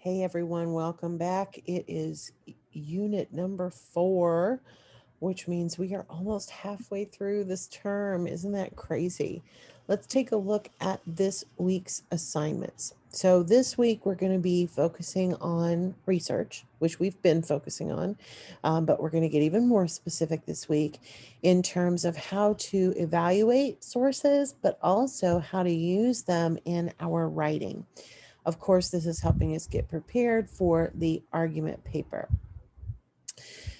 Hey everyone, welcome back. It is unit number 4, which means we are almost halfway through this term. Isn't that crazy? Let's take a look at this week's assignments. So this week we're going to be focusing on research, which we've been focusing on, but we're going to get even more specific this week in terms of how to evaluate sources, but also how to use them in our writing. Of course, this is helping us get prepared for the argument paper.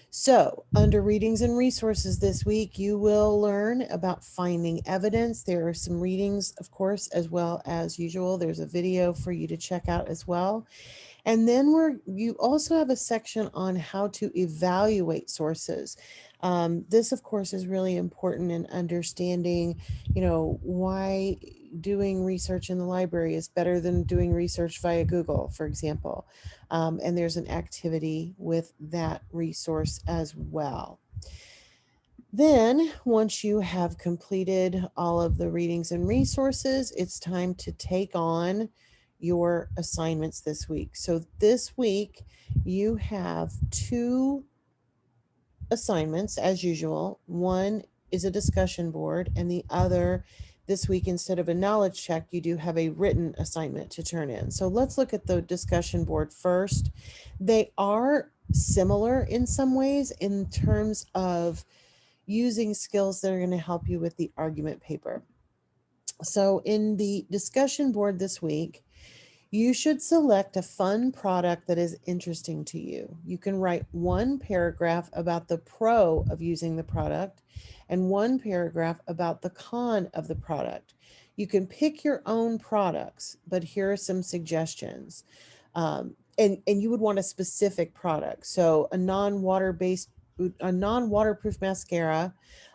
So, under readings and resources this week, you will learn about finding evidence. There are some readings, of course, as well as usual. There's a video for you to check out as well. And then you also have a section on how to evaluate sources. This, of course, is really important in understanding, why doing research in the library is better than doing research via Google, for example. And there's an activity with that resource as well. Then, once you have completed all of the readings and resources, it's time to take on your assignments this week. So, this week, you have 2 assignments as usual. One is a discussion board, and the other, this week, instead of a knowledge check, you do have a written assignment to turn in. So, let's look at the discussion board first. They are similar in some ways in terms of using skills that are going to help you with the argument paper. So, in the discussion board this week, you should select a fun product that is interesting to you. You can write one paragraph about the pro of using the product and one paragraph about the con of the product. You can pick your own products, but here are some suggestions. And you would want a specific product. So a non-waterproof mascara,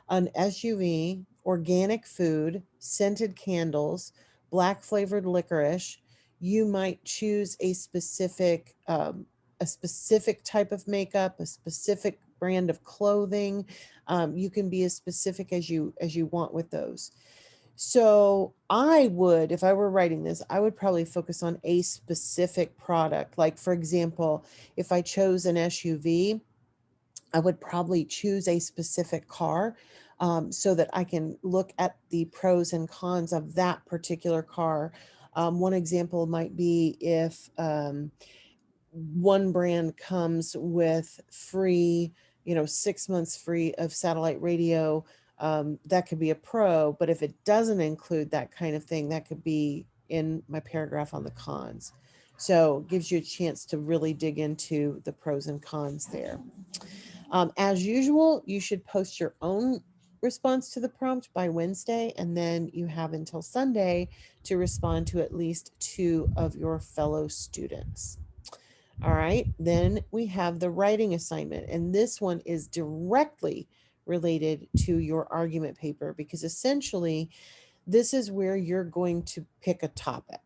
an SUV, organic food, scented candles, black flavored licorice. You might choose a specific type of makeup, a specific brand of clothing. You can be as specific as you want with those. So I would, if I were writing this, I would probably focus on a specific product. Like, for example, if I chose an SUV, I would probably choose a specific car, so that I can look at the pros and cons of that particular car. One example might be if one brand comes with free, 6 months free of satellite radio. That could be a pro, but if it doesn't include that kind of thing, that could be in my paragraph on the cons. So it gives you a chance to really dig into the pros and cons there. As usual, you should post your own response to the prompt by Wednesday, and then you have until Sunday to respond to at least 2 of your fellow students. All right, then we have the writing assignment, and this one is directly related to your argument paper because essentially this is where you're going to pick a topic.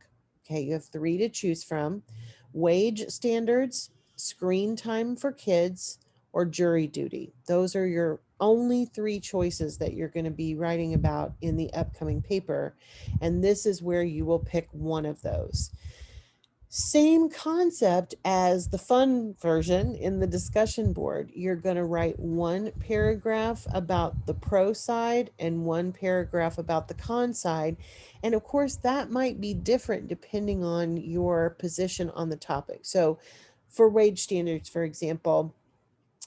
Okay, you have 3 to choose from: wage standards, screen time for kids, or jury duty. Those are your only 3 choices that you're going to be writing about in the upcoming paper. And this is where you will pick one of those. Same concept as the fun version in the discussion board. You're going to write one paragraph about the pro side and one paragraph about the con side. And of course, that might be different depending on your position on the topic. So, for wage standards, for example,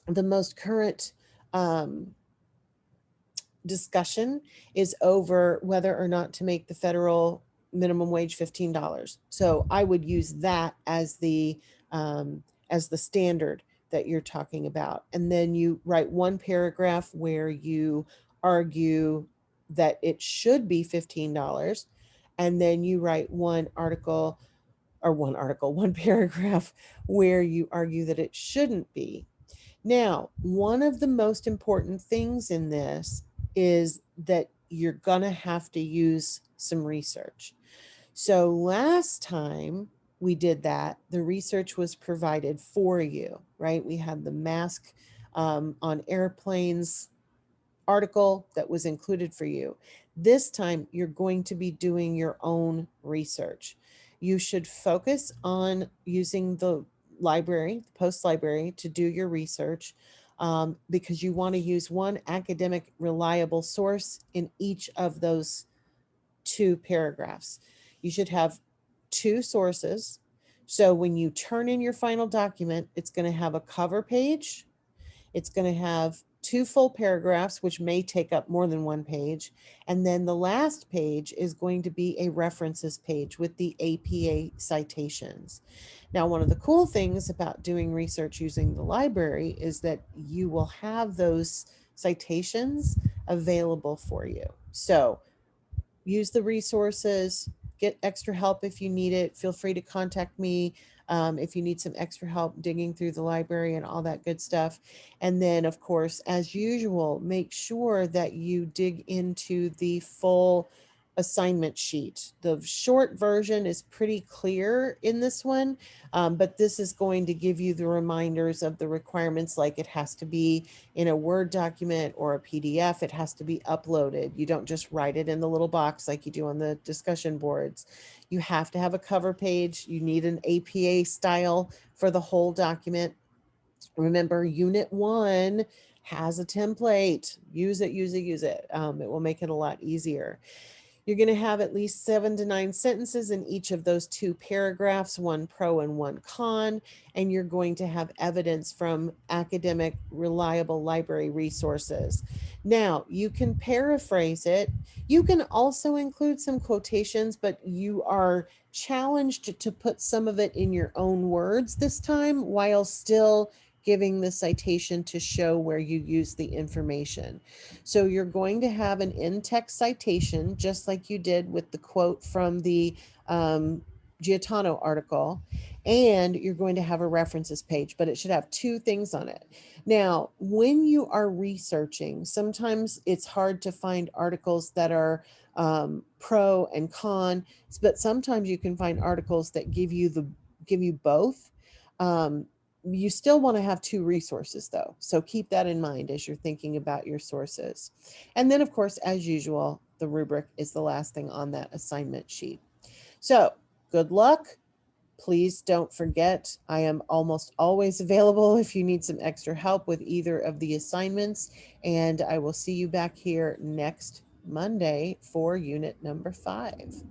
the most current discussion is over whether or not to make the federal minimum wage $15. So I would use that as the standard that you're talking about, and then you write one paragraph where you argue that it should be $15, and then you write one paragraph where you argue that it shouldn't be. Now, one of the most important things in this is that you're going to have to use some research. So last time we did that, the research was provided for you, right? We had the mask on airplanes article that was included for you. This time, you're going to be doing your own research. You should focus on using the library, the post library, to do your research, because you want to use one academic reliable source in each of those two paragraphs. You should have two sources. So when you turn in your final document, it's going to have a cover page, it's going to have two full paragraphs, which may take up more than one page. And then the last page is going to be a references page with the APA citations. Now, one of the cool things about doing research using the library is that you will have those citations available for you. So use the resources, get extra help if you need it. Feel free to contact me if you need some extra help digging through the library and all that good stuff. And then, of course, as usual, make sure that you dig into the full assignment sheet. The short version is pretty clear in this one, but this is going to give you the reminders of the requirements, like it has to be in a Word document or a PDF. It has to be uploaded. You don't just write it in the little box like you do on the discussion boards. You have to have a cover page. You need an APA style for the whole document. Remember, Unit 1 has a template. Use it, use it, use it. It will make it a lot easier. You're going to have at least 7 to 9 sentences in each of those two paragraphs, one pro and one con, and you're going to have evidence from academic, reliable library resources. Now, you can paraphrase it. You can also include some quotations, but you are challenged to put some of it in your own words this time while still giving the citation to show where you use the information. So you're going to have an in-text citation, just like you did with the quote from the Giotano article, and you're going to have a references page, but it should have two things on it. Now, when you are researching, sometimes it's hard to find articles that are pro and con, but sometimes you can find articles that give you both. You still want to have two resources though. So keep that in mind as you're thinking about your sources. And then, of course, as usual, the rubric is the last thing on that assignment sheet. So good luck. Please don't forget, I am almost always available if you need some extra help with either of the assignments. And I will see you back here next Monday for unit number 5.